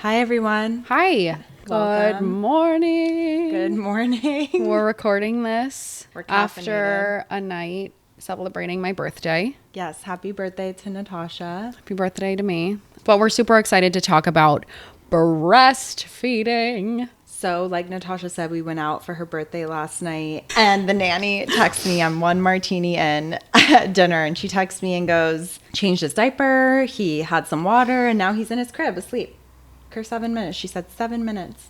Hi, everyone. Hi. Welcome. Good morning. Good morning. We're recording this We're after a night celebrating my birthday. Yes, happy birthday to Natasha. Happy birthday to me. But we're super excited to talk about breastfeeding. So, like Natasha said, we went out for her birthday last night, and the nanny texts me. I'm one martini in at dinner, and she texts me and goes, changed his diaper, he had some water, and now he's in his crib asleep. For 7 minutes. She said 7 minutes.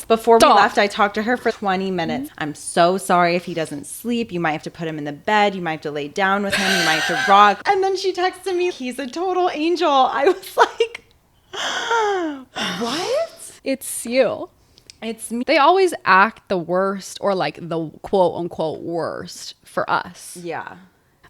Before we left, I talked to her for 20 minutes. I'm so sorry if he doesn't sleep. You might have to put him in the bed. You might have to lay down with him. You might have to rock. And then she texted me, he's a total angel. I was like, what? It's you. It's me. They always act the worst or like the quote unquote worst for us. Yeah.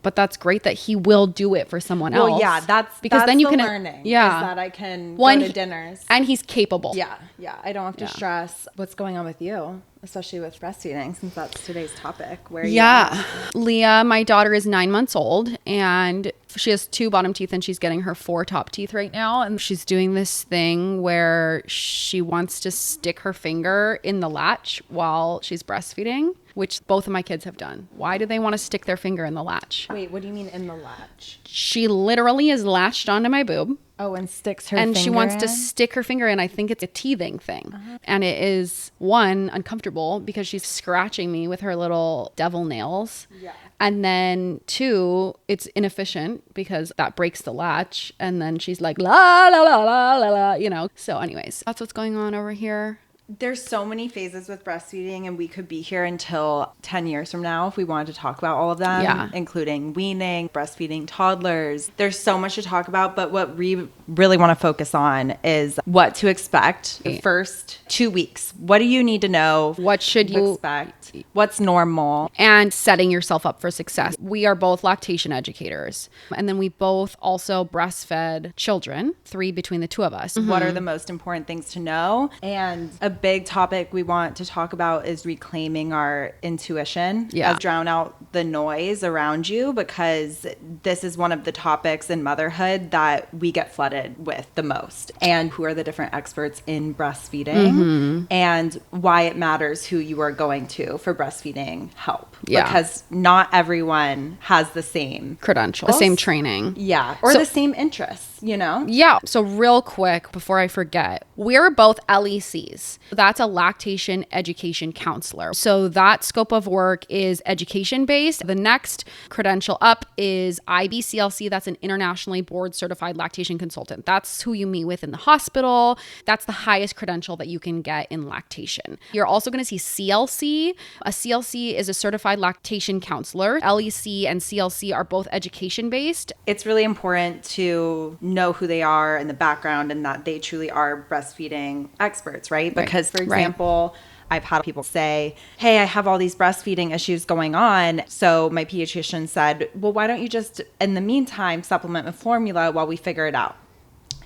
But that's great that he will do it for someone else. Well, yeah, that's then you the can learning. Yeah. Is that I can go to dinners. And he's capable. Yeah. I don't have to stress what's going on with you, especially with breastfeeding, since that's today's topic. Where you at? Leah, my daughter, is 9 months old and she has 2 bottom teeth and she's getting her 4 top teeth right now. And she's doing this thing where she wants to stick her finger in the latch while she's breastfeeding, which both of my kids have done. Why do they want to stick their finger in the latch? Wait, what do you mean in the latch? She literally is latched onto my boob. Oh, and sticks her and finger she wants in? to stick her finger in. I think it's a teething thing. And it is, one, uncomfortable because she's scratching me with her little devil nails. Yeah. And then 2, it's inefficient because that breaks the latch. And then she's like, la, la, la, la, la, la, you know. So anyways, that's what's going on over here. There's so many phases with breastfeeding, and we could be here until 10 years from now if we wanted to talk about all of them, including weaning, breastfeeding toddlers. There's so much to talk about, but what we really want to focus on is what to expect the first 2 weeks. What do you need to know? What should you expect? What's normal? And setting yourself up for success. We are both lactation educators. And then we both also breastfed children, 3 between the 2 of us. What are the most important things to know? And a big topic we want to talk about is reclaiming our intuition. Drown out the noise around you, because this is one of the topics in motherhood that we get flooded with the most. And who are the different experts in breastfeeding and why it matters who you are going to for breastfeeding help. Because not everyone has the same credentials, the same training. Or the same interests, you know? So real quick, before I forget, we're both LECs. That's a lactation education counselor. So that scope of work is education based. The next credential up is IBCLC. That's an internationally board certified lactation consultant. That's who you meet with in the hospital. That's the highest credential that you can get in lactation. You're also going to see CLC. A CLC is a certified lactation counselor. LEC and CLC are both education based. It's really important to know who they are and the background, and that they truly are breastfeeding experts, right? Because, for example, I've had people say, hey, I have all these breastfeeding issues going on. So my pediatrician said, well, why don't you just, in the meantime, supplement with formula while we figure it out?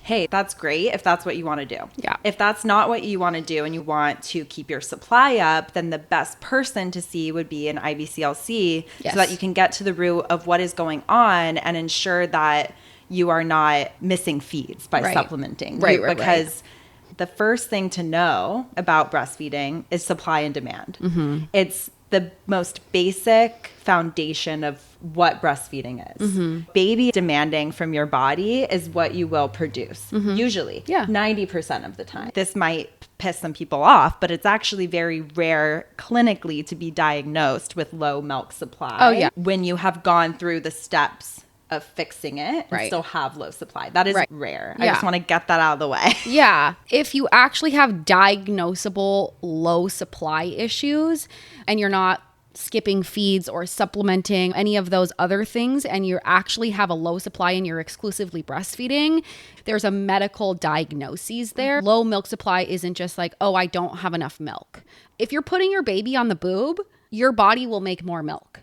Hey, that's great if that's what you want to do. If that's not what you want to do and you want to keep your supply up, then the best person to see would be an IBCLC so that you can get to the root of what is going on and ensure that you are not missing feeds by supplementing. Because the first thing to know about breastfeeding is supply and demand. It's the most basic foundation of what breastfeeding is. Baby demanding from your body is what you will produce, usually, 90% of the time. This might piss some people off, but it's actually very rare clinically to be diagnosed with low milk supply when you have gone through the steps of fixing it and still have low supply. That is rare. I just want to get that out of the way. If you actually have diagnosable low supply issues and you're not skipping feeds or supplementing any of those other things, and you actually have a low supply and you're exclusively breastfeeding, there's a medical diagnosis there. Low milk supply isn't just like, oh, I don't have enough milk. If you're putting your baby on the boob, your body will make more milk.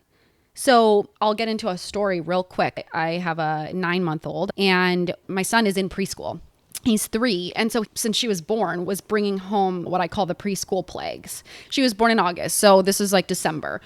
So I'll get into a story real quick. I have a 9-month-old and my son is in preschool. He's 3. And so since she was born, was bringing home what I call the preschool plagues. She was born in August. So this is like December.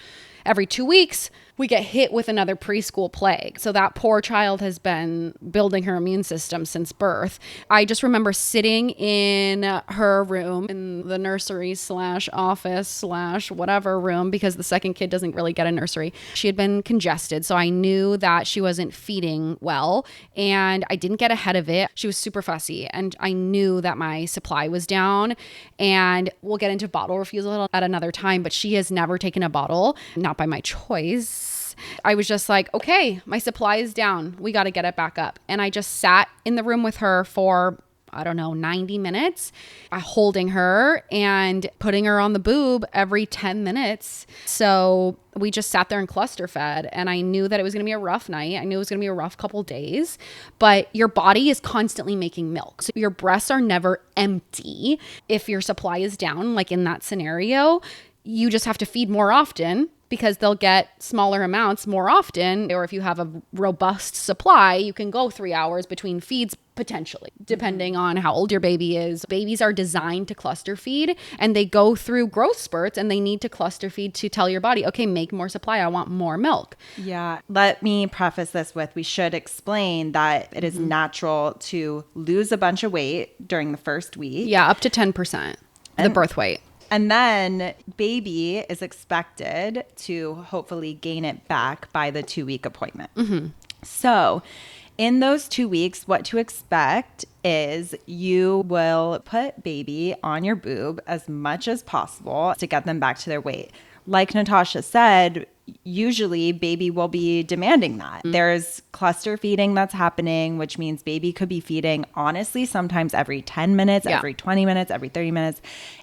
Every 2 weeks, we get hit with another preschool plague. So that poor child has been building her immune system since birth. I just remember sitting in her room in the nursery / office / whatever room, because the second kid doesn't really get a nursery. She had been congested. So I knew that she wasn't feeding well, and I didn't get ahead of it. She was super fussy, and I knew that my supply was down. And we'll get into bottle refusal at another time, but she has never taken a bottle, not by my choice. I was just like, okay, my supply is down. We got to get it back up. And I just sat in the room with her for, I don't know, 90 minutes, holding her and putting her on the boob every 10 minutes. So we just sat there and cluster fed. And I knew that it was going to be a rough night. I knew it was going to be a rough couple days, but your body is constantly making milk. So your breasts are never empty. If your supply is down, like in that scenario, you just have to feed more often, because they'll get smaller amounts more often. Or if you have a robust supply, you can go 3 hours between feeds potentially, depending on how old your baby is. Babies are designed to cluster feed, and they go through growth spurts, and they need to cluster feed to tell your body, okay, make more supply. I want more milk. Yeah. Let me preface this with, we should explain that it is natural to lose a bunch of weight during the first week. Yeah, up to 10%, the birth weight. And then baby is expected to hopefully gain it back by the 2-week appointment. So in those 2 weeks, what to expect is you will put baby on your boob as much as possible to get them back to their weight. Like Natasha said, usually baby will be demanding that. There's cluster feeding that's happening, which means baby could be feeding, honestly, sometimes every 10 minutes, every 20 minutes, every 30 minutes.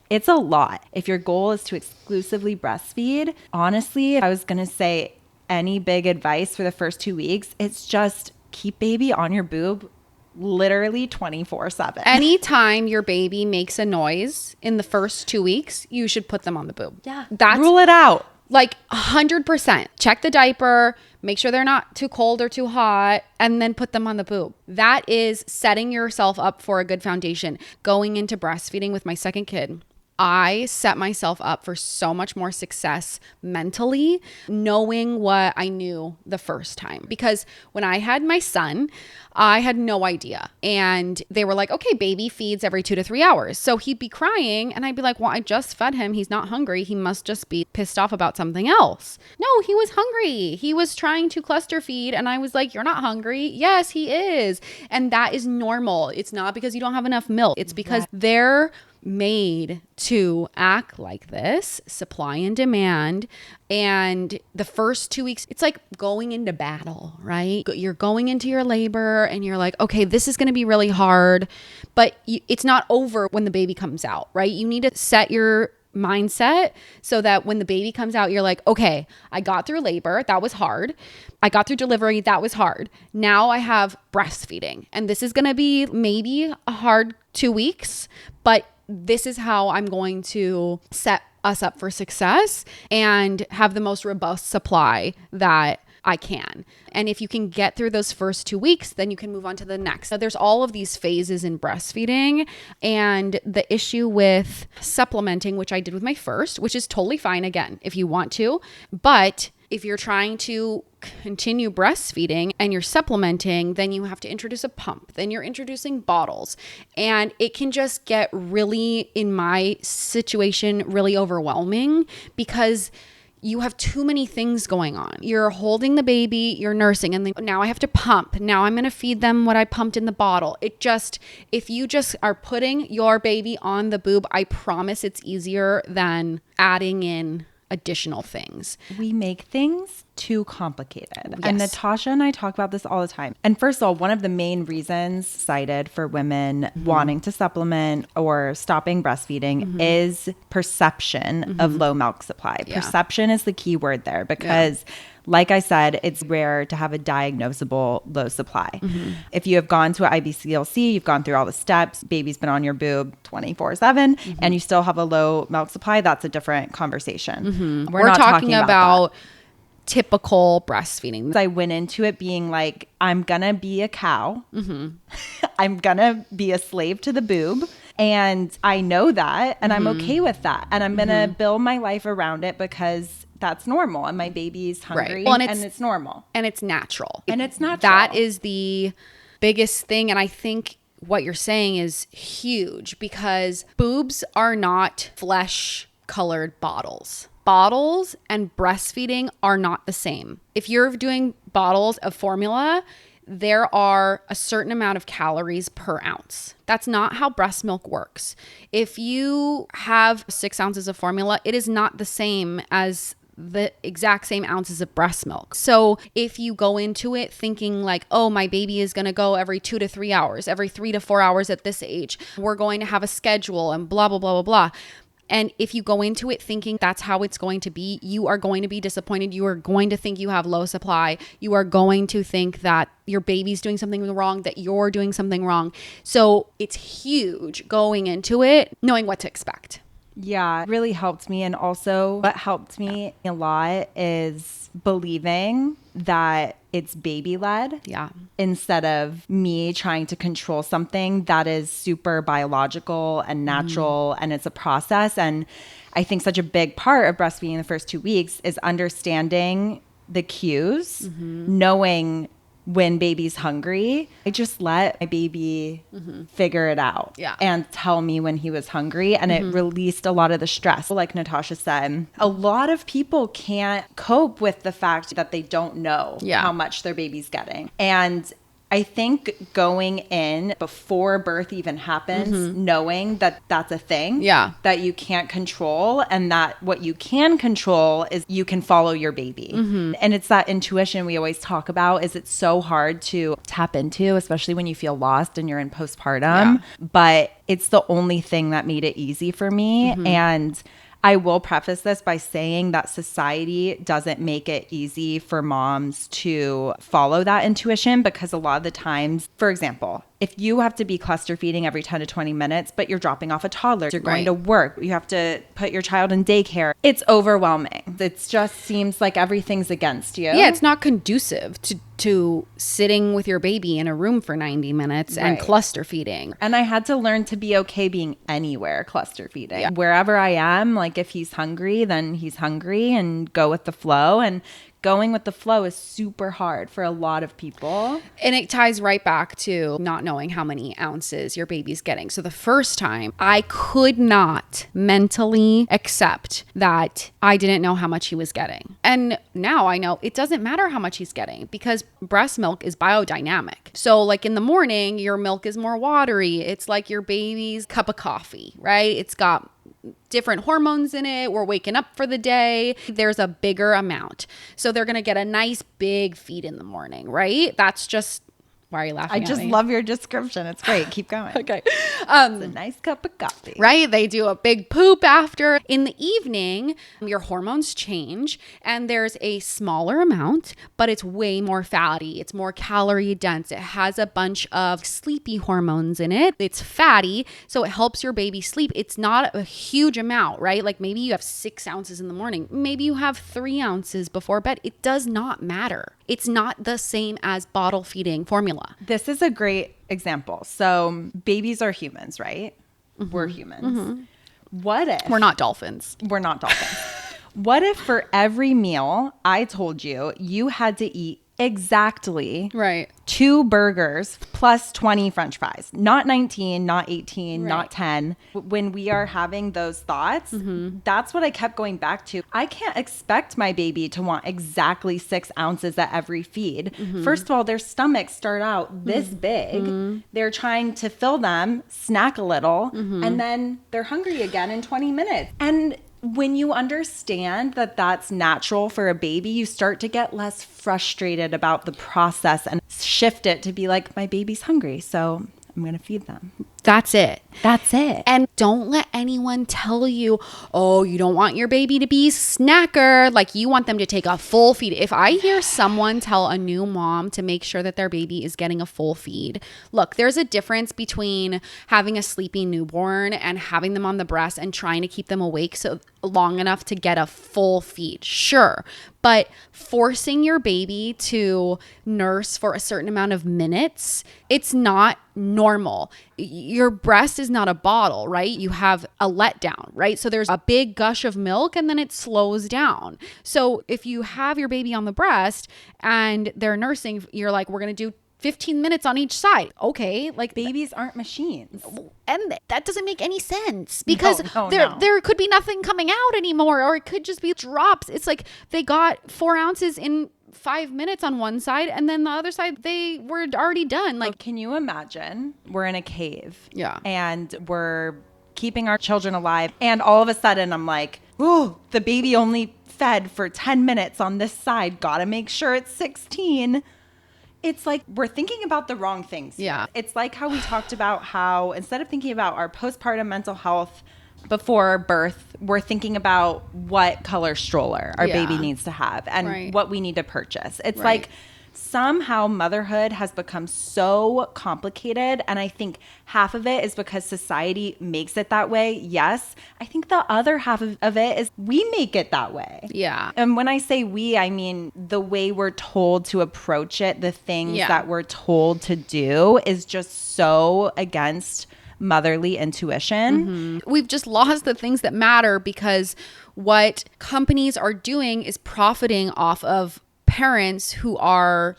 It's a lot. If your goal is to exclusively breastfeed, honestly, I was going to say any big advice for the first 2 weeks, it's just keep baby on your boob literally 24/7. Anytime your baby makes a noise in the first 2 weeks, you should put them on the boob. Yeah. That's rule it out. Like 100%. Check the diaper, make sure they're not too cold or too hot, and then put them on the boob. That is setting yourself up for a good foundation. Going into breastfeeding with my second kid, I set myself up for so much more success mentally, knowing what I knew the first time. Because when I had my son, I had no idea. And they were like, okay, baby feeds every 2 to 3 hours. So he'd be crying and I'd be like, well, I just fed him. He's not hungry. He must just be pissed off about something else. No, he was hungry. He was trying to cluster feed. And I was like, you're not hungry. Yes, he is. And that is normal. It's not because you don't have enough milk. It's because they're made to act like this, supply and demand. And the first 2 weeks, it's like going into battle, right? You're going into your labor and you're like, okay, this is going to be really hard, but it's not over when the baby comes out, right? You need to set your mindset so that when the baby comes out, you're like, okay, I got through labor. That was hard. I got through delivery. That was hard. Now I have breastfeeding. And this is going to be maybe a hard 2 weeks, but this is how I'm going to set us up for success and have the most robust supply that I can. And if you can get through those first 2 weeks, then you can move on to the next. So there's all of these phases in breastfeeding, and the issue with supplementing, which I did with my first, which is totally fine again, if you want to, but if you're trying to continue breastfeeding and you're supplementing, then you have to introduce a pump. Then you're introducing bottles. And it can just get really, in my situation, really overwhelming because you have too many things going on. You're holding the baby, you're nursing, and then now I have to pump. Now I'm going to feed them what I pumped in the bottle. If you just are putting your baby on the boob, I promise it's easier than adding in additional things. We make things too complicated. Yes. And Natasha and I talk about this all the time. And first of all, one of the main reasons cited for women wanting to supplement or stopping breastfeeding is perception of low milk supply. Yeah. Perception is the key word there because like I said, it's rare to have a diagnosable low supply. If you have gone to an IBCLC, you've gone through all the steps, baby's been on your boob 24/7, and you still have a low milk supply, that's a different conversation. We're not talking about that. Typical breastfeeding. I went into it being like, I'm going to be a cow. I'm going to be a slave to the boob. And I know that. And I'm okay with that. And I'm going to build my life around it because that's normal. And my baby's hungry Well, and it's normal. And it's natural. And it's natural. That is the biggest thing. And I think what you're saying is huge because boobs are not flesh colored bottles. Bottles and breastfeeding are not the same. If you're doing bottles of formula, there are a certain amount of calories per ounce. That's not how breast milk works. If you have 6 ounces of formula, it is not the same as the exact same ounces of breast milk. So if you go into it thinking like, oh, my baby is going to go every 2 to 3 hours, every 3 to 4 hours at this age, we're going to have a schedule and blah, blah, blah, blah, blah. And if you go into it thinking that's how it's going to be, you are going to be disappointed. You are going to think you have low supply. You are going to think that your baby's doing something wrong, that you're doing something wrong. So it's huge going into it, knowing what to expect. Yeah, it really helped me. And also what helped me a lot is believing that it's baby led. Yeah. Instead of me trying to control something that is super biological and natural and it's a process. And I think such a big part of breastfeeding the first 2 weeks is understanding the cues, knowing when baby's hungry. I just let my baby figure it out and tell me when he was hungry. And it released a lot of the stress. Like Natasha said, a lot of people can't cope with the fact that they don't know how much their baby's getting. And I think going in before birth even happens, knowing that that's a thing that you can't control and that what you can control is you can follow your baby. And it's that intuition we always talk about is it's so hard to tap into, especially when you feel lost and you're in postpartum. But it's the only thing that made it easy for me. And I will preface this by saying that society doesn't make it easy for moms to follow that intuition because a lot of the times, for example, if you have to be cluster feeding every 10 to 20 minutes, but you're dropping off a toddler, you're going to work, you have to put your child in daycare, it's overwhelming. It just seems like everything's against you. Yeah, it's not conducive to sitting with your baby in a room for 90 minutes and cluster feeding. And I had to learn to be okay being anywhere cluster feeding. Yeah. Wherever I am, like if he's hungry, then he's hungry and go with the flow. And going with the flow is super hard for a lot of people. And it ties right back to not knowing how many ounces your baby's getting. So the first time I could not mentally accept that I didn't know how much he was getting. And now I know it doesn't matter how much he's getting because breast milk is biodynamic. So like in the morning, your milk is more watery. It's like your baby's cup of coffee, right? It's got different hormones in it. We're waking up for the day. There's a bigger amount. So they're going to get a nice big feed in the morning, right? That's just, why are you laughing I just love your description. It's great. Keep going. Okay. It's a nice cup of coffee. Right? They do a big poop after. In the evening, your hormones change and there's a smaller amount, but it's way more fatty. It's more calorie dense. It has a bunch of sleepy hormones in it. It's fatty, so it helps your baby sleep. It's not a huge amount, right? Like maybe you have 6 ounces in the morning. Maybe you have 3 ounces before bed. It does not matter. It's not the same as bottle feeding formula. This is a great example. So babies are humans, right? We're humans. What if... We're not dolphins. We're not dolphins. What if for every meal I told you, you had to eat exactly 2 burgers plus 20 French fries, not 19, not 18, not 10. When we are having those thoughts, that's what I kept going back to. I can't expect my baby to want exactly 6 ounces at every feed. First of all, their stomachs start out this big. They're trying to fill them, snack a little, and then they're hungry again in 20 minutes. And when you understand that that's natural for a baby, you start to get less frustrated about the process and shift it to be like, my baby's hungry, so I'm going to feed them. That's it. That's it. And don't let anyone tell you, oh, you don't want your baby to be snacker. Like you want them to take a full feed. If I hear someone tell a new mom to make sure that their baby is getting a full feed, look, there's a difference between having a sleepy newborn and having them on the breast and trying to keep them awake so long enough to get a full feed. Sure. But forcing your baby to nurse for a certain amount of minutes, it's not normal. your breast is not a bottle, right? You have a letdown, right? So there's a big gush of milk and then it slows down. So if you have your baby on the breast and they're nursing, you're like, we're going to do 15 minutes on each side. Okay. Like, babies aren't machines. and that doesn't make any sense because No. there could be nothing coming out anymore, or it could just be drops. It's like they got 4 ounces in 5 minutes on one side, and then the other side they were already done. Like, can you imagine we're in a cave, yeah, and we're keeping our children alive, and all of a sudden I'm like, oh, the baby only fed for 10 minutes on this side, gotta make sure it's 16. It's like we're thinking about the wrong things. Yeah. It's like how we talked about how instead of thinking about our postpartum mental health before birth, we're thinking about what color stroller our baby needs to have and what we need to purchase. It's like somehow motherhood has become so complicated. And I think half of it is because society makes it that way. Yes. I think the other half of it is we make it that way. Yeah. And when I say we, I mean the way we're told to approach it, the things that we're told to do is just so against motherly intuition. We've just lost the things that matter because what companies are doing is profiting off of parents who are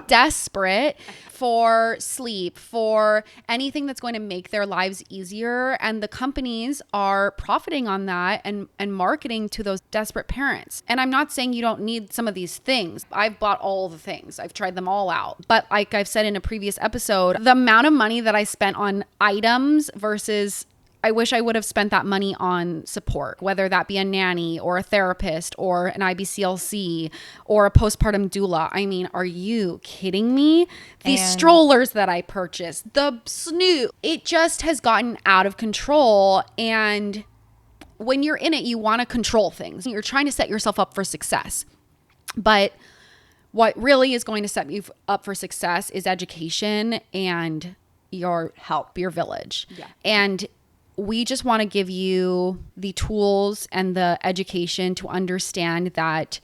desperate for sleep, for anything that's going to make their lives easier. And the companies are profiting on that and marketing to those desperate parents. And I'm not saying you don't need some of these things. I've bought all the things. I've tried them all out. But like I've said in a previous episode, the amount of money that I spent on items versus I wish I would have spent that money on support, whether that be a nanny or a therapist or an IBCLC or a postpartum doula. I mean, are you kidding me? These strollers that I purchased, the Snoot, it just has gotten out of control. And when you're in it, you want to control things. You're trying to set yourself up for success. But what really is going to set you up for success is education and your help, your village. Yeah. And we just want to give you the tools and the education to understand that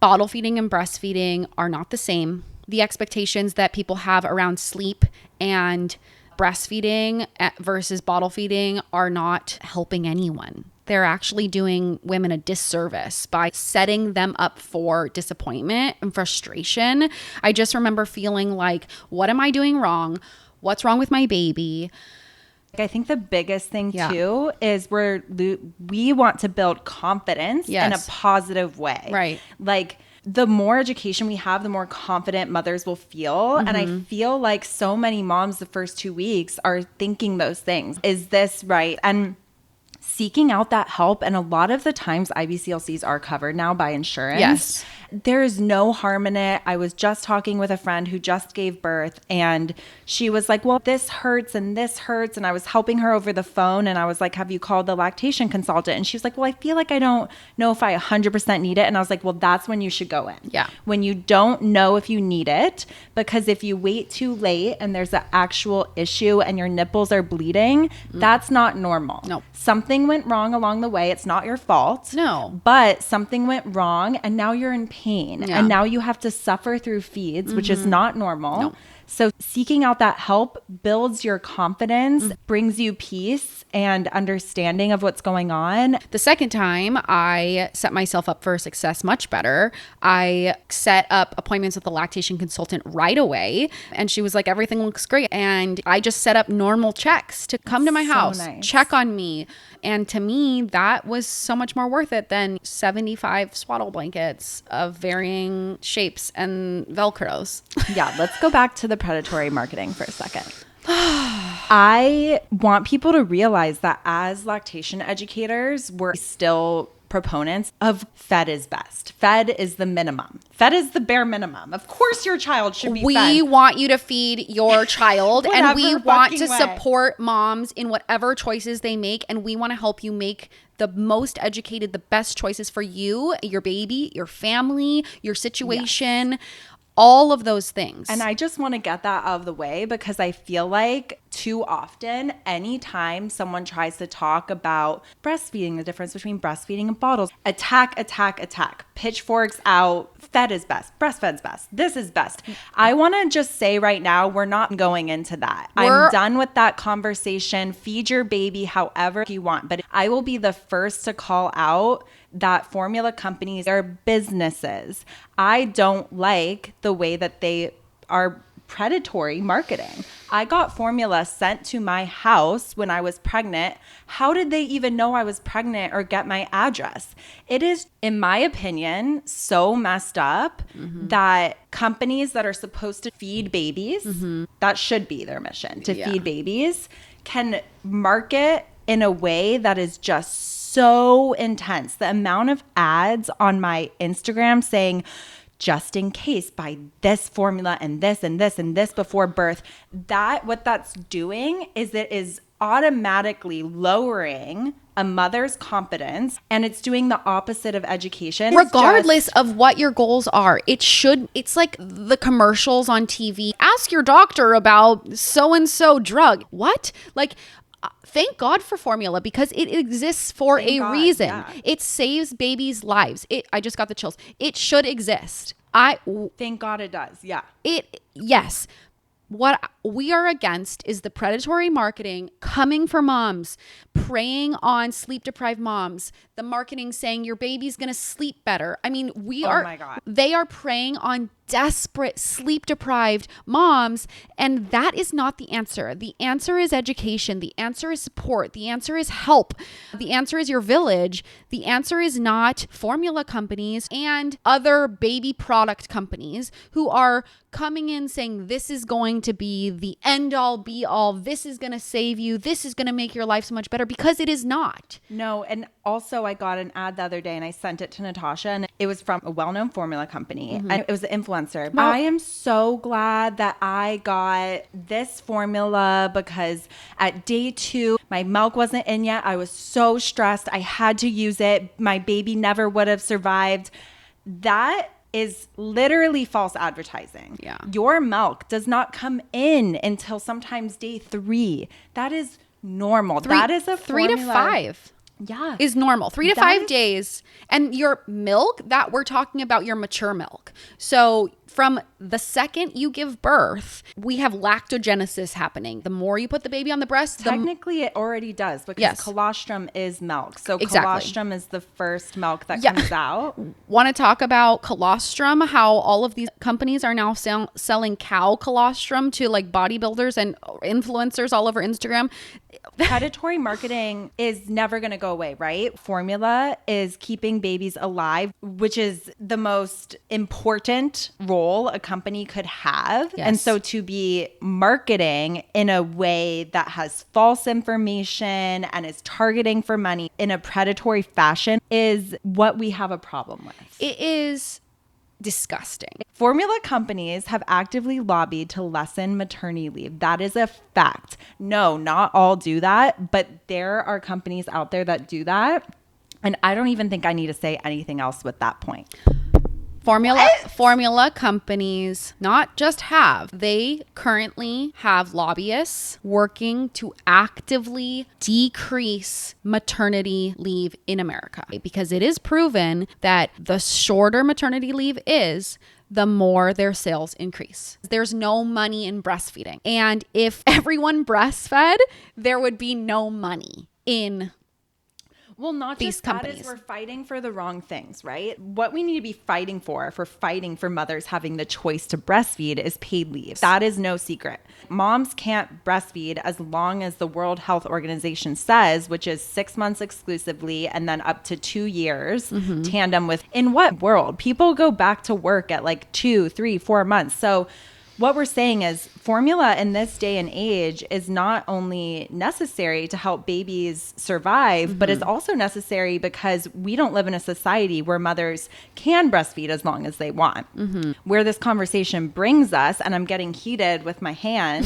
bottle feeding and breastfeeding are not the same. The expectations that people have around sleep and breastfeeding versus bottle feeding are not helping anyone. They're actually doing women a disservice by setting them up for disappointment and frustration. I just remember feeling like, what am I doing wrong? What's wrong with my baby? I think the biggest thing too is we want to build confidence in a positive way. Right. Like the more education we have, the more confident mothers will feel. And I feel like so many moms the first 2 weeks are thinking those things. Is this right? And seeking out that help. And a lot of the times IBCLCs are covered now by insurance. Yes. There is no harm in it. I was just talking with a friend who just gave birth and she was like, well, this hurts and this hurts. And I was helping her over the phone and I was like, have you called the lactation consultant? And she was like, well, I feel like I don't know if I 100% need it. And I was like, well, that's when you should go in. Yeah. When you don't know if you need it, because if you wait too late and there's an actual issue and your nipples are bleeding, that's not normal. No. Something went wrong along the way. It's not your fault. No. But something went wrong and now you're in pain. Yeah. And now you have to suffer through feeds, which is not normal. No. So seeking out that help builds your confidence, brings you peace and understanding of what's going on. The second time, I set myself up for success much better. I set up appointments with the lactation consultant right away. And she was like, everything looks great. And I just set up normal checks to come to my house, check on me. And to me, that was so much more worth it than 75 swaddle blankets of varying shapes and Velcros. Yeah, let's go back to the predatory marketing for a second. I want people to realize that as lactation educators, we're still proponents of fed is best. Fed is the minimum. Fed is the bare minimum. Of course your child should be fed. We want you to feed your child and we want to way. support moms in whatever choices they make, and we want to help you make the most educated, the best choices for you, your baby, your family, your situation. All of those things. And I just want to get that out of the way because I feel like too often, anytime someone tries to talk about breastfeeding, the difference between breastfeeding and bottles, attack, pitchforks out, fed is best, breastfed's best, this is best. I want to just say right now, we're not going into that. I'm done with that conversation. Feed your baby however you want, but I will be the first to call out that formula companies are businesses. I don't like the way that they are predatory marketing. I got formula sent to my house when I was pregnant. How did they even know I was pregnant or get my address? It is, in my opinion, so messed up that companies that are supposed to feed babies, that should be their mission, to feed babies, can market in a way that is just so intense. The amount of ads on my Instagram saying, just in case, buy this formula and this and this and this before birth. What that's doing is it is automatically lowering a mother's confidence, and it's doing the opposite of education. Regardless of what your goals are, it's like the commercials on TV. Ask your doctor about so-and-so drug. What? Like, thank God for formula, because it exists for a reason. Yeah. It saves babies' lives. I just got the chills. It should exist. Thank God it does. Yeah. Yes. What we are against is the predatory marketing coming for moms, preying on sleep-deprived moms, the marketing saying your baby's going to sleep better. I mean, my God. They are preying on desperate sleep-deprived moms, and that is not the answer. The answer is education. The answer is support. The answer is help. The answer is your village. The answer is not formula companies and other baby product companies who are coming in saying this is going to be the end all be all. This is going to save you. This is going to make your life so much better, because it is not. No. And also I got an ad the other day and I sent it to Natasha, and it was from a well-known formula company and it was an influencer. Well, I am so glad that I got this formula, because at day 2, my milk wasn't in yet. I was so stressed. I had to use it. My baby never would have survived. That is literally false advertising. Yeah. Your milk does not come in until sometimes day 3. That is normal. That is a 3 to 5. Yeah. Is normal. 3 to 5 days. And your milk, that we're talking about your mature milk. So from the second you give birth, we have lactogenesis happening. The more you put the baby on the breast, technically it already does, because colostrum is milk. So colostrum is the first milk that comes out. Want to talk about colostrum, how all of these companies are now selling cow colostrum to like bodybuilders and influencers all over Instagram. Predatory marketing is never going to go away, right? Formula is keeping babies alive, which is the most important role a company could have. Yes. And so to be marketing in a way that has false information and is targeting for money in a predatory fashion is what we have a problem with. It is disgusting. Formula companies have actively lobbied to lessen maternity leave. That is a fact. No, not all do that, but there are companies out there that do that. And I don't even think I need to say anything else with that point. Formula companies not just they currently have lobbyists working to actively decrease maternity leave in America, because it is proven that the shorter maternity leave is, the more their sales increase. There's no money in breastfeeding. And if everyone breastfed, there would be no money in not these just companies. That is, we're fighting for the wrong things, right? What we need to be fighting for fighting for mothers having the choice to breastfeed, is paid leave. That is no secret. Moms can't breastfeed as long as the World Health Organization says, which is 6 months exclusively and then up to 2 years tandem with, in what world? People go back to work at like 2, 3, 4 months. So what we're saying is formula in this day and age is not only necessary to help babies survive, but is also necessary because we don't live in a society where mothers can breastfeed as long as they want. Where this conversation brings us, and I'm getting heated with my hands,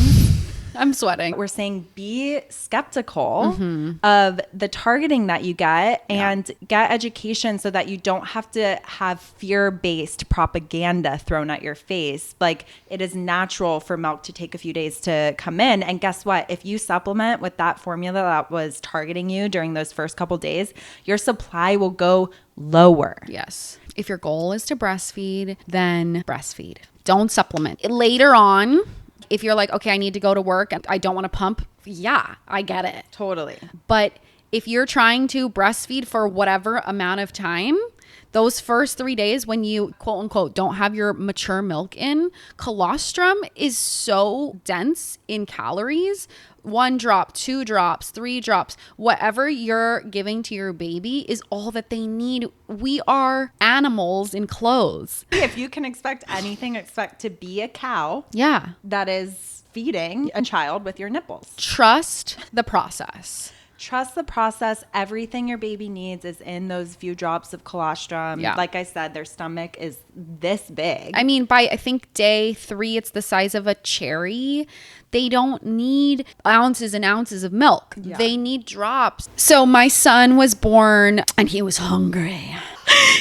I'm sweating. We're saying be skeptical of the targeting that you get and get education so that you don't have to have fear-based propaganda thrown at your face. Like, it is natural for milk to take a few days to come in. And guess what? If you supplement with that formula that was targeting you during those first couple days, your supply will go lower. Yes. If your goal is to breastfeed, then breastfeed. Don't supplement. Later on, if you're like, okay, I need to go to work and I don't want to pump, yeah, I get it. Totally. But if you're trying to breastfeed for whatever amount of time, those first 3 days when you quote unquote don't have your mature milk in, colostrum is so dense in calories. 1 drop, 2 drops, 3 drops, whatever you're giving to your baby is all that they need. We are animals in clothes. If you can expect anything, expect to be a cow. Yeah. That is feeding a child with your nipples. Trust the process. Trust the process. Everything your baby needs is in those few drops of colostrum. Yeah. Like I said, their stomach is this big. I mean, by I think day 3, it's the size of a cherry. They don't need ounces and ounces of milk. Yeah. They need drops. So my son was born and he was hungry.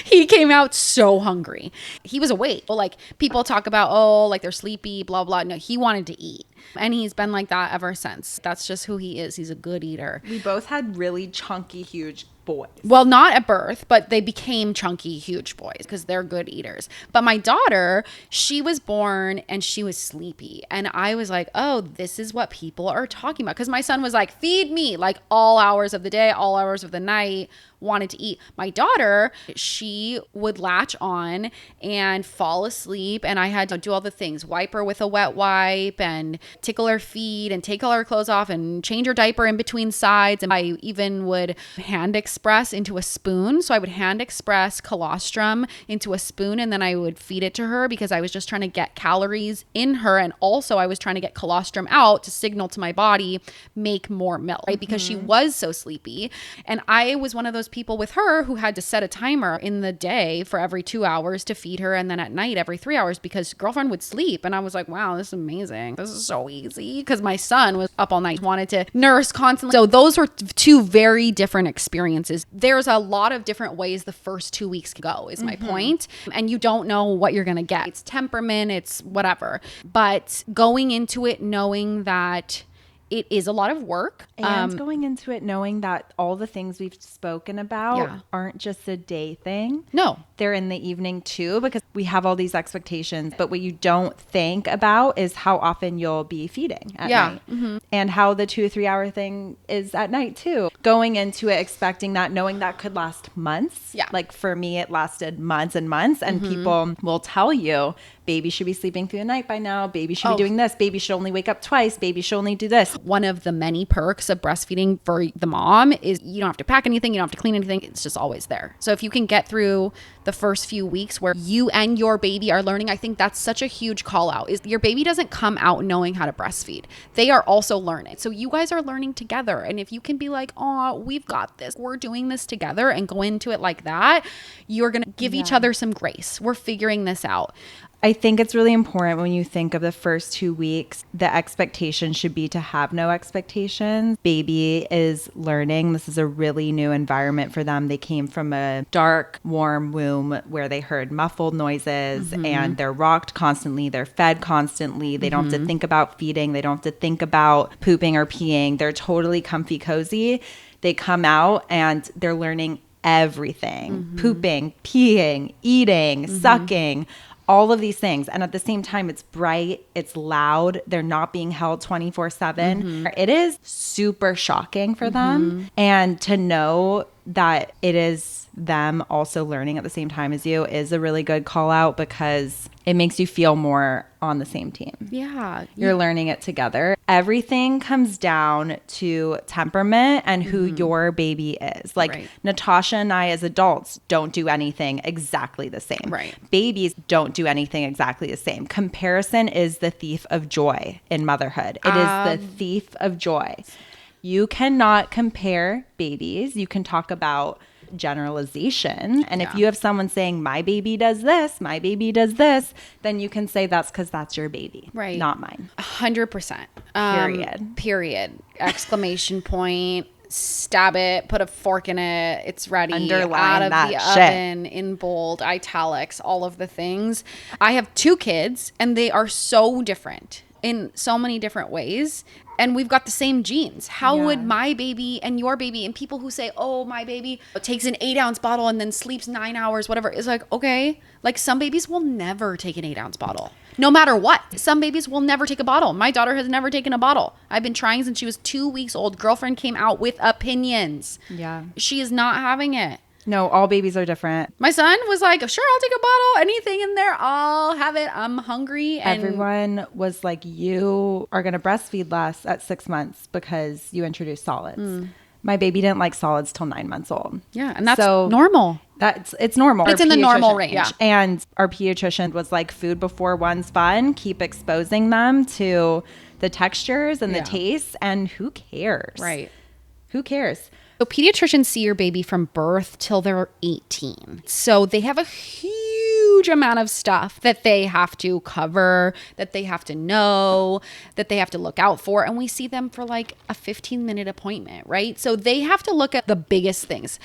He came out so hungry. He was awake. Well, like people talk about, oh, like they're sleepy, blah, blah. No, he wanted to eat. And he's been like that ever since. That's just who he is. He's a good eater. We both had really chunky, huge boys. Well, not at birth, but they became chunky, huge boys because they're good eaters. But my daughter, she was born and she was sleepy. And I was like, oh, this is what people are talking about. Because my son was like, feed me, like all hours of the day, all hours of the night, wanted to eat. My daughter, she would latch on and fall asleep. And I had to do all the things, wipe her with a wet wipe and tickle her feet and take all her clothes off and change her diaper in between sides. And I even would hand express into a spoon. So I would hand express colostrum into a spoon and then I would feed it to her because I was just trying to get calories in her. And also I was trying to get colostrum out to signal to my body, make more milk, right? Because she was so sleepy. And I was one of those people with her who had to set a timer in the day for every 2 hours to feed her and then at night every 3 hours because girlfriend would sleep. And I was like, wow, this is amazing. This is so easy because my son was up all night, wanted to nurse constantly. So those were 2 very different experiences. There's a lot of different ways the first 2 weeks can go is my point. And you don't know what you're going to get. It's temperament, it's whatever. But going into it knowing that it is a lot of work. And going into it knowing that all the things we've spoken about aren't just a day thing. No. They're in the evening too, because we have all these expectations. But what you don't think about is how often you'll be feeding at night. And how the 2 or 3 hour thing is at night too. Going into it expecting that, knowing that could last months. Yeah. Like for me, it lasted months and months. And people will tell you, baby should be sleeping through the night by now. Baby should be doing this. Baby should only wake up twice. Baby should only do this. One of the many perks of breastfeeding for the mom is you don't have to pack anything. You don't have to clean anything. It's just always there. So if you can get through the first few weeks where you and your baby are learning, I think that's such a huge call out is your baby doesn't come out knowing how to breastfeed. They are also learning. So you guys are learning together. And if you can be like, oh, we've got this, we're doing this together and go into it like that, you're going to give each other some grace. We're figuring this out. I think it's really important when you think of the first 2 weeks, the expectation should be to have no expectations. Baby is learning. This is a really new environment for them. They came from a dark, warm womb where they heard muffled noises and they're rocked constantly. They're fed constantly. They don't have to think about feeding. They don't have to think about pooping or peeing. They're totally comfy, cozy. They come out and they're learning everything, pooping, peeing, eating, sucking, all of these things. And at the same time, it's bright, it's loud, they're not being held 24/7. It is super shocking for them. And to know that it is them also learning at the same time as you is a really good call out because it makes you feel more on the same team. Yeah. You're learning it together. Everything comes down to temperament and who your baby is. Like Natasha and I as adults don't do anything exactly the same. Right. Babies don't do anything exactly the same. Comparison is the thief of joy in motherhood. It is the thief of joy. You cannot compare babies. You can talk about generalization. And if you have someone saying, my baby does this, my baby does this, then you can say that's because that's your baby, right? Not mine. 100%. Period. Exclamation point. Stab it, put a fork in it, it's ready. Underline out of that the shit. oven, in bold, italics, all of the things. I have 2 kids and they are so different in so many different ways. And we've got the same genes. How would my baby and your baby, and people who say, oh, my baby takes an 8-ounce bottle and then sleeps 9 hours, whatever. It's like, okay, like some babies will never take an 8-ounce bottle. No matter what. Some babies will never take a bottle. My daughter has never taken a bottle. I've been trying since she was 2 weeks old. Girlfriend came out with opinions. Yeah. She is not having it. No, all babies are different. My son was like, sure, I'll take a bottle. Anything in there, I'll have it. I'm hungry. And everyone was like, you are going to breastfeed less at 6 months because you introduced solids. My baby didn't like solids till 9 months old. Yeah, and that's normal. It's normal. It's in the normal range. Yeah. And our pediatrician was like, food before one's fun. Keep exposing them to the textures and the tastes. And who cares? Right. Who cares? So pediatricians see your baby from birth till they're 18. So they have a huge amount of stuff that they have to cover, that they have to know, that they have to look out for. And we see them for like a 15-minute appointment, right? So they have to look at the biggest things.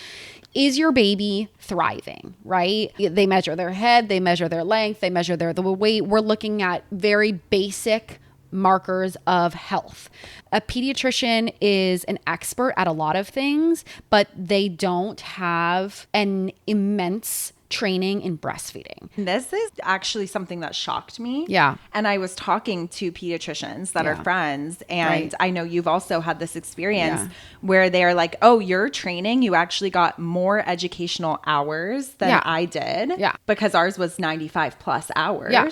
Is your baby thriving, right? They measure their head, they measure their length, they measure the weight. We're looking at very basic markers of health. A pediatrician is an expert at a lot of things, but they don't have an immense training in breastfeeding. This is actually something that shocked me. Yeah. And I was talking to pediatricians that are friends, and I know you've also had this experience where they're like, oh, your training, you actually got more educational hours than I did. Yeah. Because ours was 95 plus hours. Yeah.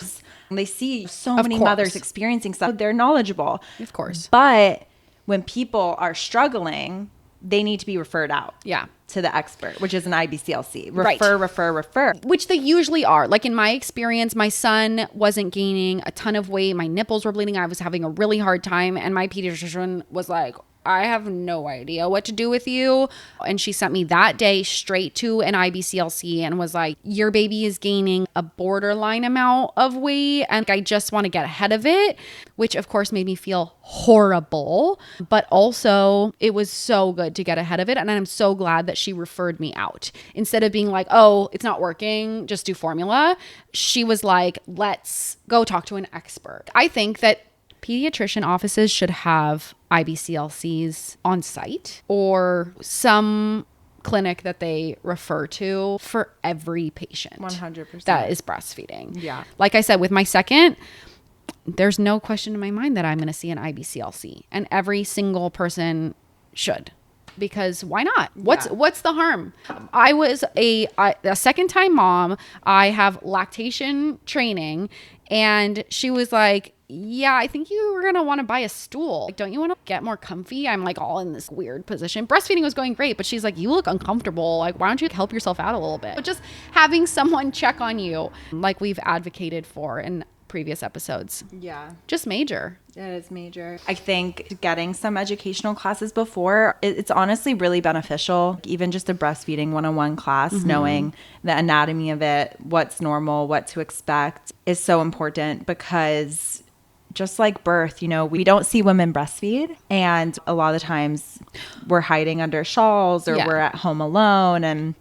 And they see so many mothers experiencing stuff. They're knowledgeable. Of course. But when people are struggling, they need to be referred out. Yeah. To the expert, which is an IBCLC. Refer. Which they usually are. Like in my experience, my son wasn't gaining a ton of weight. My nipples were bleeding. I was having a really hard time. And my pediatrician was like, I have no idea what to do with you. And she sent me that day straight to an IBCLC and was like, your baby is gaining a borderline amount of weight. And I just want to get ahead of it, which of course made me feel horrible. But also it was so good to get ahead of it. And I'm so glad that she referred me out. Instead of being like, oh, it's not working, just do formula. She was like, let's go talk to an expert. I think that pediatrician offices should have IBCLCs on site or some clinic that they refer to for every patient 100% that is breastfeeding. Yeah. Like I said, with my second, there's no question in my mind that I'm going to see an IBCLC, and every single person should. Because why not? What's the harm? I was a second time mom. I have lactation training, and she was like, yeah, I think you were going to want to buy a stool. Like, don't you want to get more comfy? I'm like all in this weird position. Breastfeeding was going great, but she's like, you look uncomfortable. Like, why don't you help yourself out a little bit? But just having someone check on you, like we've advocated for in previous episodes. Yeah. Just major. It is major. I think getting some educational classes before, it's honestly really beneficial. Even just a breastfeeding 101 class, knowing the anatomy of it, what's normal, what to expect is so important, because just like birth, you know, we don't see women breastfeed, and a lot of the times we're hiding under shawls or we're at home alone, and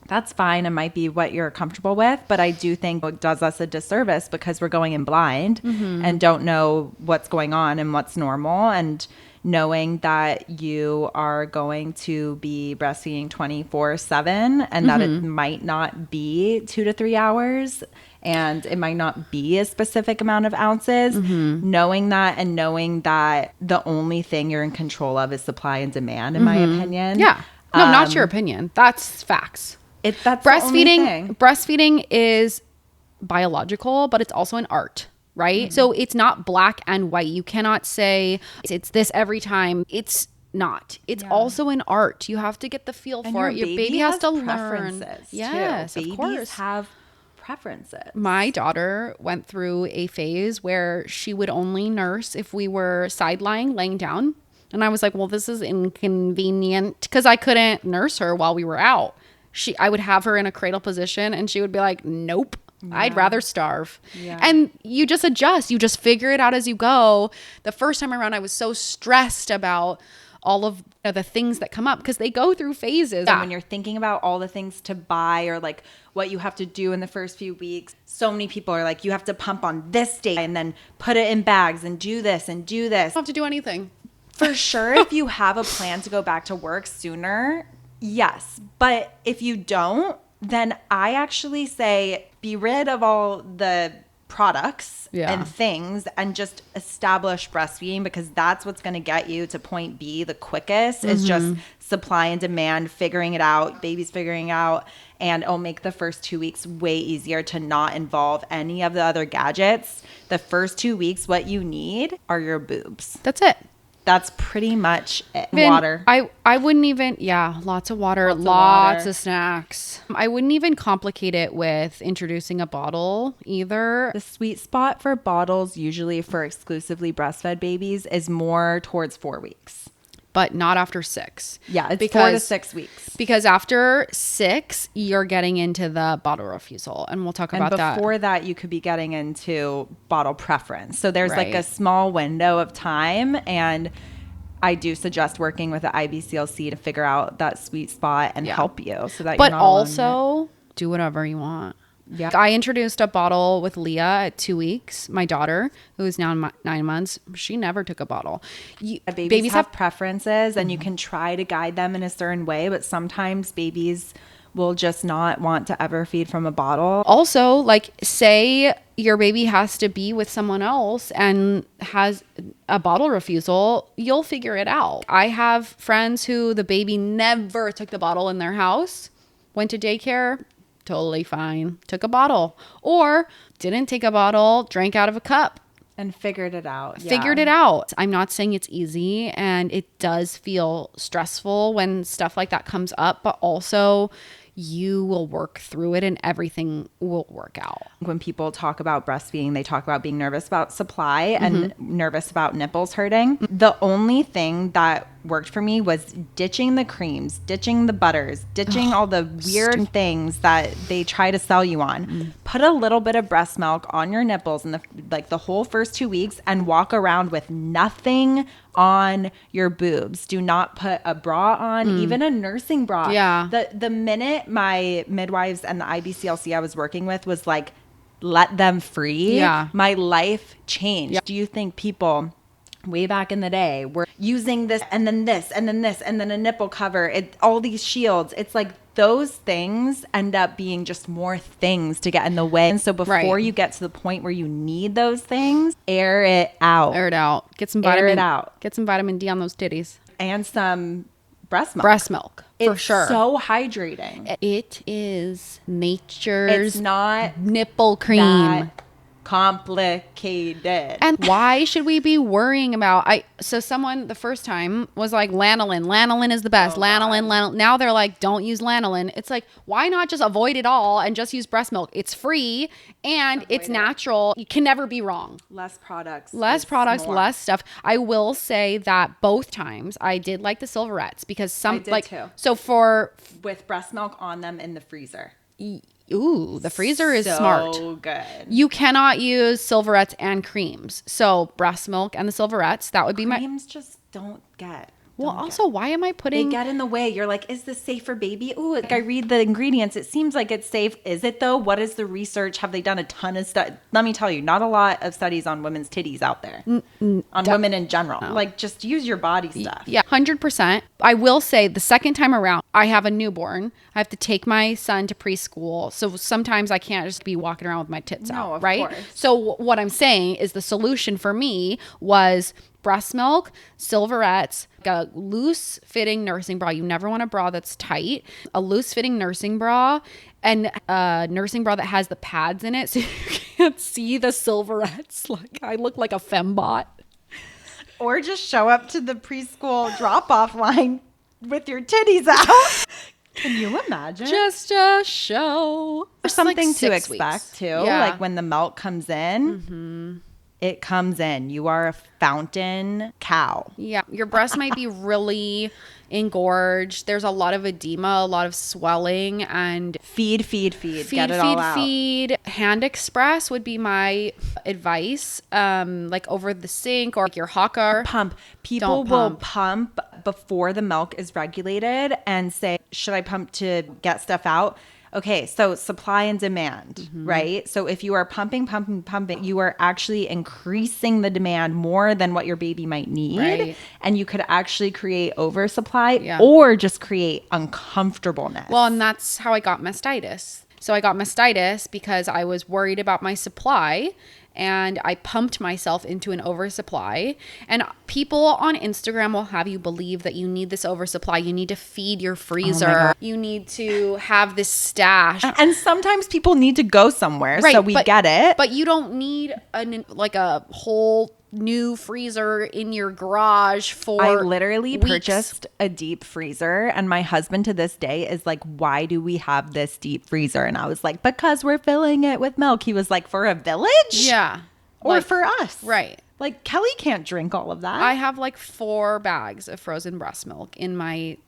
that's fine. It might be what you're comfortable with, but I do think it does us a disservice because we're going in blind and don't know what's going on and what's normal. And knowing that you are going to be breastfeeding 24/7 and that it might not be 2 to 3 hours and it might not be a specific amount of ounces, knowing that, and knowing that the only thing you're in control of is supply and demand, in my opinion. Yeah. No, not your opinion. That's facts. That's breastfeeding is biological, but it's also an art, right? So it's not black and white. You cannot say it's this every time. It's not. It's also an art. You have to get the feel for it. Your baby has to learn. Yes, babies of course. have preferences. My daughter went through a phase where she would only nurse if we were side lying, laying down. And I was like, well, this is inconvenient, because I couldn't nurse her while we were out. I would have her in a cradle position and she would be like, nope. I'd rather starve. Yeah. And you just adjust. You just figure it out as you go. The first time around, I was so stressed about all of the things that come up because they go through phases. And when you're thinking about all the things to buy or like what you have to do in the first few weeks, so many people are like, you have to pump on this day and then put it in bags and do this and do this. I don't have to do anything. For sure, if you have a plan to go back to work sooner, yes. But if you don't, then I actually say be rid of all the products and things and just establish breastfeeding, because that's what's going to get you to point B the quickest. Is just supply and demand, figuring it out, babies figuring out, and it'll make the first 2 weeks way easier to not involve any of the other gadgets. The first 2 weeks, what you need are your boobs. That's it. That's pretty much it. Water. I wouldn't even, lots of water, lots of snacks. I wouldn't even complicate it with introducing a bottle either. The sweet spot for bottles, usually for exclusively breastfed babies, is more towards 4 weeks. But not after 6. Yeah, it's 4 to 6 weeks. Because after 6, you're getting into the bottle refusal. And we'll talk about that. And before that, you could be getting into bottle preference. So there's like a small window of time. And I do suggest working with the IBCLC to figure out that sweet spot and help you. So that but you're not also do whatever you want. Yeah. I introduced a bottle with Leah at 2 weeks. My daughter, who is now 9 months, she never took a bottle. Babies have preferences, and you can try to guide them in a certain way, but sometimes babies will just not want to ever feed from a bottle. Also, like, say your baby has to be with someone else and has a bottle refusal, you'll figure it out. I have friends who the baby never took the bottle in their house, went to daycare, totally fine, took a bottle, or didn't take a bottle, drank out of a cup. And figured it out. Figured it out. I'm not saying it's easy, and it does feel stressful when stuff like that comes up, but also you will work through it and everything will work out. When people talk about breastfeeding, they talk about being nervous about supply and nervous about nipples hurting. The only thing that worked for me was ditching the creams, ditching the butters, ditching all the weird things that they try to sell you on. Put a little bit of breast milk on your nipples in the whole first 2 weeks and walk around with nothing on your boobs. Do not put a bra on, even a nursing bra. Yeah. The minute my midwives and the IBCLC I was working with was like, let them free, my life changed. Do you think people way back in the day were using this and then this and then this and then a nipple cover, all these shields? It's like those things end up being just more things to get in the way. And so before you get to the point where you need those things, air it out. Air it out. Get some vitamin D on those titties. And some breast milk. Breast milk, for it's sure. So hydrating. It is nature's It's not nipple cream. that complicated. And why should we be worrying about someone the first time was like lanolin is the best. Lanolin. Now they're like, don't use lanolin. It's like, why not just avoid it all and just use breast milk? It's free and it's natural. You can never be wrong. Less products, less stuff. I will say that both times I did like the silverettes because some too. So for with breast milk on them in the freezer. Ooh, the freezer is smart. So good. You cannot use silverettes and creams. So breast milk and the silverettes, that would be creams just don't get. Well, also, why am I putting... They get in the way. You're like, is this safe for baby? Ooh, like I read the ingredients. It seems like it's safe. Is it though? What is the research? Have they done a ton of stuff? Let me tell you, not a lot of studies on women's titties out there. On women in general. No. Like, just use your body stuff. Yeah, 100%. I will say the second time around, I have a newborn. I have to take my son to preschool. So sometimes I can't just be walking around with my tits out, right? Course. So what I'm saying is the solution for me was breast milk, silverettes, a loose fitting nursing bra. You never want a bra that's tight. A loose fitting nursing bra and a nursing bra that has the pads in it so you can't see the silverettes. Like I look like a fembot. Or just show up to the preschool drop-off line with your titties out. Can you imagine? Just a show. There's something like to expect too. Yeah. Like when the milk comes in. it comes in. You are a fountain cow. Yeah. Your breast might be really engorged. There's a lot of edema, a lot of swelling, and Feed. Get it all out. feed. Hand express would be my advice. Like over the sink or like your hawker. Pump. People will pump before the milk is regulated and say, should I pump to get stuff out? Okay, so supply and demand, right? So if you are pumping, you are actually increasing the demand more than what your baby might need. Right. And you could actually create oversupply or just create uncomfortableness. Well, and that's how I got mastitis. So I got mastitis because I was worried about my supply and I pumped myself into an oversupply. And people on Instagram will have you believe that you need this oversupply. You need to feed your freezer. You need to have this stash. And sometimes people need to go somewhere, so we get it. But you don't need a whole new freezer in your garage for I literally weeks. purchased a deep freezer, and my husband to this day is like, why do we have this deep freezer? And I was like, because we're filling it with milk. He was like, for a village? Yeah. Or for us. Right. Like Kelly can't drink all of that. I have like 4 bags of frozen breast milk in my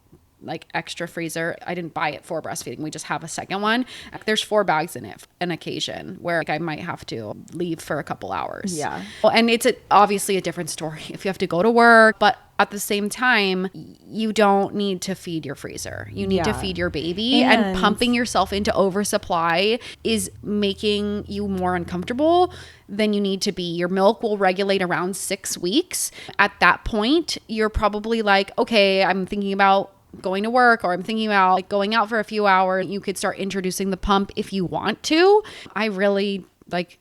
extra freezer. I didn't buy it for breastfeeding. We just have a second one. There's 4 bags in it, an occasion where I might have to leave for a couple hours. Yeah. Well, and it's obviously a different story if you have to go to work, but at the same time, you don't need to feed your freezer. You need to feed your baby, and pumping yourself into oversupply is making you more uncomfortable than you need to be. Your milk will regulate around 6 weeks. At that point, you're probably like, okay, I'm thinking about going to work, or I'm thinking about going out for a few hours. You could start introducing the pump if you want to. I really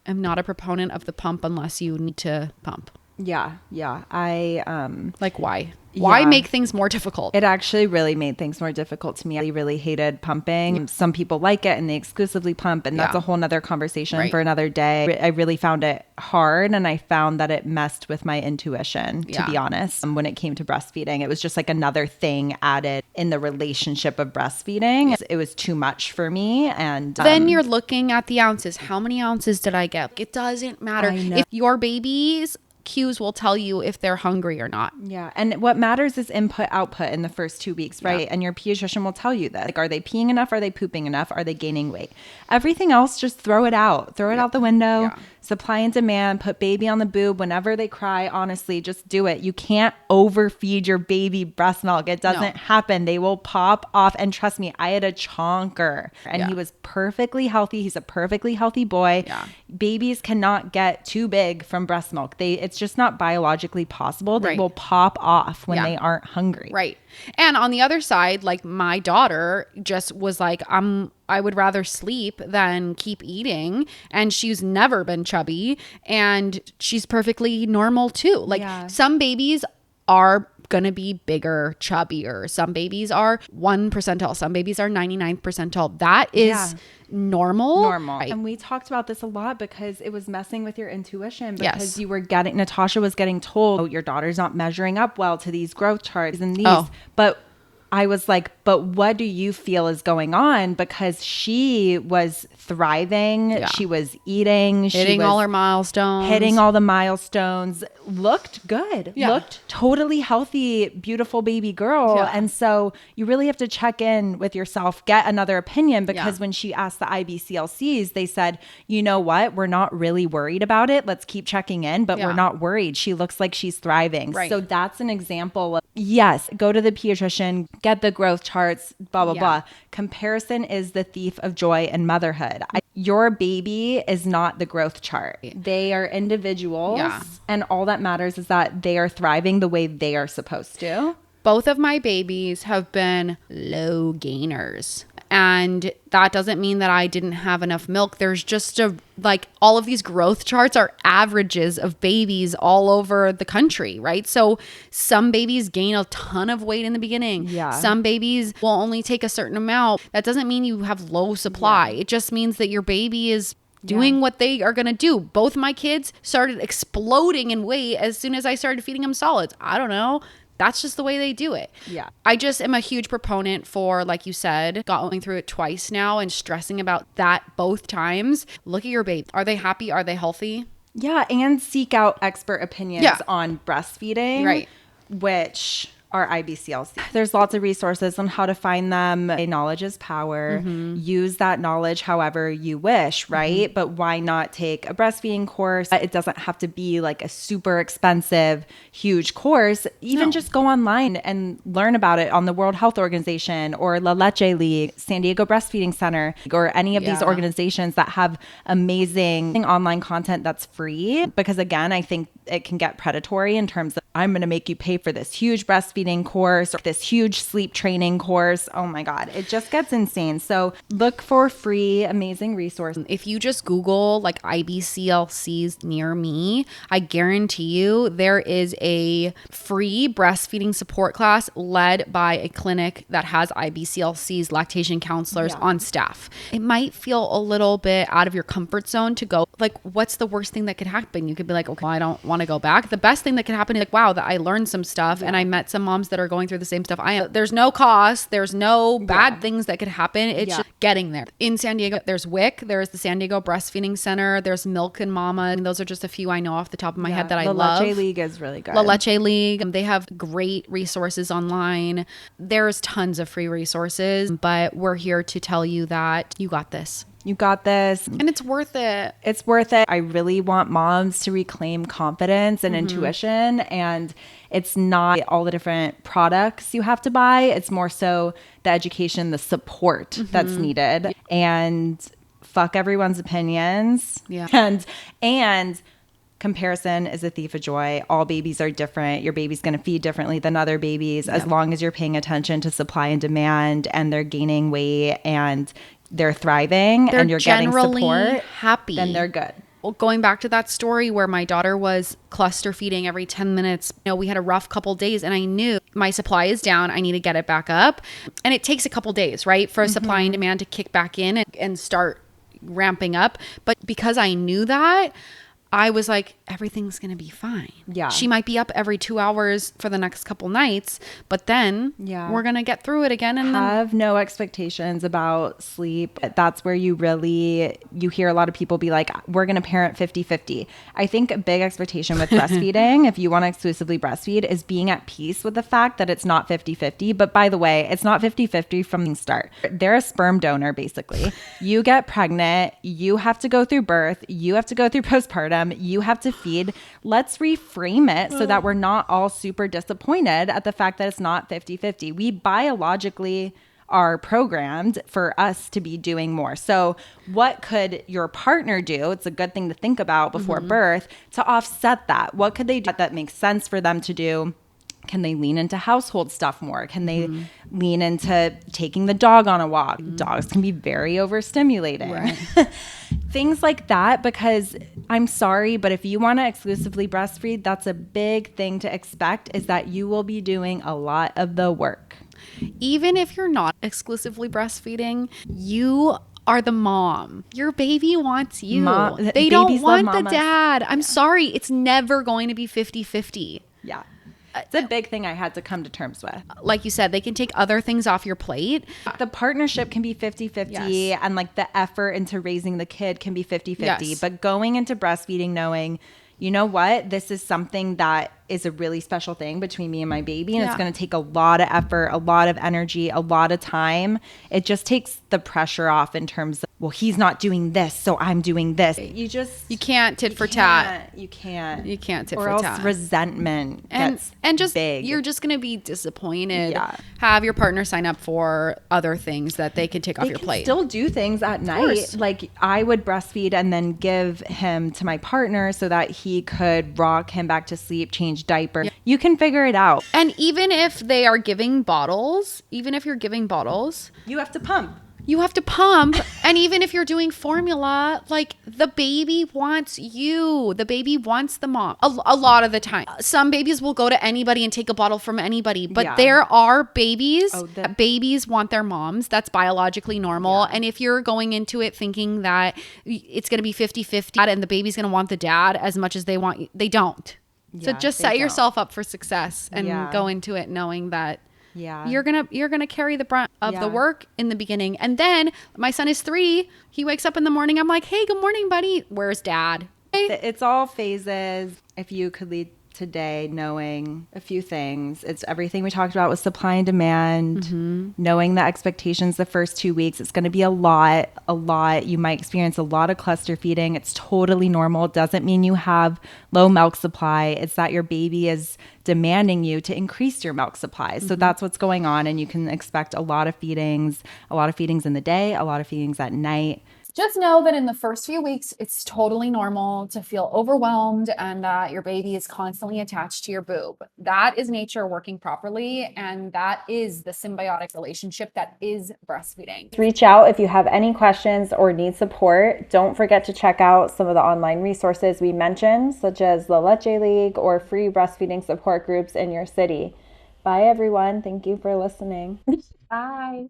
am not a proponent of the pump unless you need to pump. Yeah. Why? Why make things more difficult? It actually really made things more difficult to me. I really hated pumping. Some people like it and they exclusively pump, and that's a whole nother conversation for another day. I really found it hard, and I found that it messed with my intuition, to be honest. When it came to breastfeeding, it was just like another thing added in the relationship of breastfeeding. It was too much for me. And then you're looking at the ounces. How many ounces did I get? It doesn't matter. If your baby's cues will tell you if they're hungry or not. Yeah. And what matters is input output in the first 2 weeks, right? Yeah. And your pediatrician will tell you that. Are they peeing enough? Are they pooping enough? Are they gaining weight? Everything else, just throw it out. Throw it out the window. Yeah. Supply and demand. Put baby on the boob whenever they cry. Honestly, just do it. You can't overfeed your baby breast milk. It doesn't happen. They will pop off. And trust me, I had a chonker, and he was perfectly healthy. He's a perfectly healthy boy. Yeah. Babies cannot get too big from breast milk. It's just not biologically possible. They will pop off when they aren't hungry. Right. And on the other side, my daughter just was like, I would rather sleep than keep eating. And she's never been chubby, and she's perfectly normal too. Some babies are going to be bigger, chubbier. Some babies are 1 percentile. Some babies are 99th percentile. That is normal. Right. And we talked about this a lot because it was messing with your intuition, because you were Natasha was getting told, oh, your daughter's not measuring up well to these growth charts and these, but I was like, but what do you feel is going on? Because she was thriving. Yeah. She was eating. Hitting all her milestones. Hitting all the milestones. Looked good. Yeah. Looked totally healthy, beautiful baby girl. Yeah. And so you really have to check in with yourself, get another opinion, because when she asked the IBCLCs, they said, you know what? We're not really worried about it. Let's keep checking in, but we're not worried. She looks like she's thriving. Right. So that's an example of, yes, go to the pediatrician, get the growth charts, blah, blah, blah. Comparison is the thief of joy in motherhood. Your baby is not the growth chart. They are individuals. Yeah. And all that matters is that they are thriving the way they are supposed to. Both of my babies have been low gainers. And that doesn't mean that I didn't have enough milk. There's just all of these growth charts are averages of babies all over the country, right? So some babies gain a ton of weight in the beginning. Yeah. Some babies will only take a certain amount. That doesn't mean you have low supply. Yeah. It just means that your baby is doing what they are going to do. Both my kids started exploding in weight as soon as I started feeding them solids. I don't know. That's just the way they do it. Yeah. I just am a huge proponent for, like you said, going through it twice now and stressing about that both times. Look at your baby. Are they happy? Are they healthy? Yeah, and seek out expert opinions on breastfeeding, Right. which are IBCLC. There's lots of resources on how to find them. Knowledge is power. Use that knowledge however you wish, right? But why not take a breastfeeding course? It doesn't have to be like a super expensive, huge course. Even just go online and learn about it on the World Health Organization or La Leche League, San Diego Breastfeeding Center, or any of these organizations that have amazing online content that's free. Because again, I think it can get predatory in terms of, I'm going to make you pay for this huge breastfeeding course or this huge sleep training course. Oh my God, it just gets insane. So look for free, amazing resources. If you just Google like IBCLCs near me, I guarantee you there is a free breastfeeding support class led by a clinic that has IBCLCs, lactation counselors on staff. It might feel a little bit out of your comfort zone to go, like, what's the worst thing that could happen? You could be like, okay, well, I don't want to go back. The best thing that could happen is like, wow, that I learned some stuff and I met some moms that are going through the same stuff I am. There's no cost. There's no bad things that could happen. It's just getting there. In San Diego, there's WIC. There's the San Diego Breastfeeding Center. There's Milk and Mama. And those are just a few I know off the top of my head that I love. La Leche League is really good. La Leche League. They have great resources online. There's tons of free resources, but we're here to tell you that you got this. You got this. And it's worth it. It's worth it. I really want moms to reclaim confidence and intuition. And it's not all the different products you have to buy. It's more so the education, the support that's needed. And fuck everyone's opinions. Yeah. And comparison is a thief of joy. All babies are different. Your baby's going to feed differently than other babies. As long as you're paying attention to supply and demand and they're gaining weight and they're thriving and you're getting support, happy, then they're good. Well, going back to that story where my daughter was cluster feeding every 10 minutes, we had a rough couple days and I knew my supply is down. I need to get it back up. And it takes a couple days, right? For supply and demand to kick back in and start ramping up. But because I knew that, I was like, everything's going to be fine. Yeah. She might be up every 2 hours for the next couple nights, but then we're going to get through it again. And have no expectations about sleep. That's where you hear a lot of people be like, we're going to parent 50-50. I think a big expectation with breastfeeding, if you want to exclusively breastfeed, is being at peace with the fact that it's not 50-50. But by the way, it's not 50-50 from the start. They're a sperm donor, basically. You get pregnant, you have to go through birth, you have to go through postpartum, you have to feed. Let's reframe it so that we're not all super disappointed at the fact that it's not 50-50. We biologically are programmed for us to be doing more. So what could your partner do? It's a good thing to think about before birth to offset that. What could they do that makes sense for them to do? Can they lean into household stuff more? Can they lean into taking the dog on a walk? Dogs can be very overstimulating. Right. Things like that, because I'm sorry, but if you want to exclusively breastfeed, that's a big thing to expect, is that you will be doing a lot of the work. Even if you're not exclusively breastfeeding, you are the mom. Your baby wants you. They don't want the dad. I'm sorry. It's never going to be 50-50. Yeah. It's a big thing I had to come to terms with. Like you said, they can take other things off your plate. The partnership can be 50-50 and like the effort into raising the kid can be 50-50. But going into breastfeeding knowing, you know what, this is something that is a really special thing between me and my baby. And it's going to take a lot of effort, a lot of energy, a lot of time. It just takes the pressure off in terms of, well, he's not doing this, so I'm doing this. You can't tit for tat. You can't tit for tat. Or else resentment gets just big. You're just going to be disappointed. Yeah. Have your partner sign up for other things that they can take off your plate. Still do things at night. Like I would breastfeed and then give him to my partner so that he could rock him back to sleep, change diaper. Yeah. You can figure it out. And even if they are giving bottles, even if you're giving bottles, you have to pump. And even if you're doing formula, like the baby wants you. The baby wants the mom a lot of the time. Some babies will go to anybody and take a bottle from anybody, but there are babies that babies want their moms. That's biologically normal. And if you're going into it thinking that it's going to be 50-50 and the baby's going to want the dad as much as they want you, they don't. So just set yourself up for success and go into it knowing that you're gonna carry the brunt of the work in the beginning. And then my son is 3. He wakes up in the morning. I'm like, hey, good morning, buddy. Where's dad? It's all phases. If you could lead today knowing a few things, it's everything we talked about with supply and demand, knowing the expectations the first 2 weeks. It's going to be a lot. You might experience a lot of cluster feeding. It's totally normal. It doesn't mean you have low milk supply. It's that your baby is demanding you to increase your milk supply. So that's what's going on. And you can expect a lot of feedings in the day, a lot of feedings at night. Just know that in the first few weeks, it's totally normal to feel overwhelmed and that your baby is constantly attached to your boob. That is nature working properly, and that is the symbiotic relationship that is breastfeeding. Reach out if you have any questions or need support. Don't forget to check out some of the online resources we mentioned, such as the Latch League or free breastfeeding support groups in your city. Bye, everyone. Thank you for listening. Bye.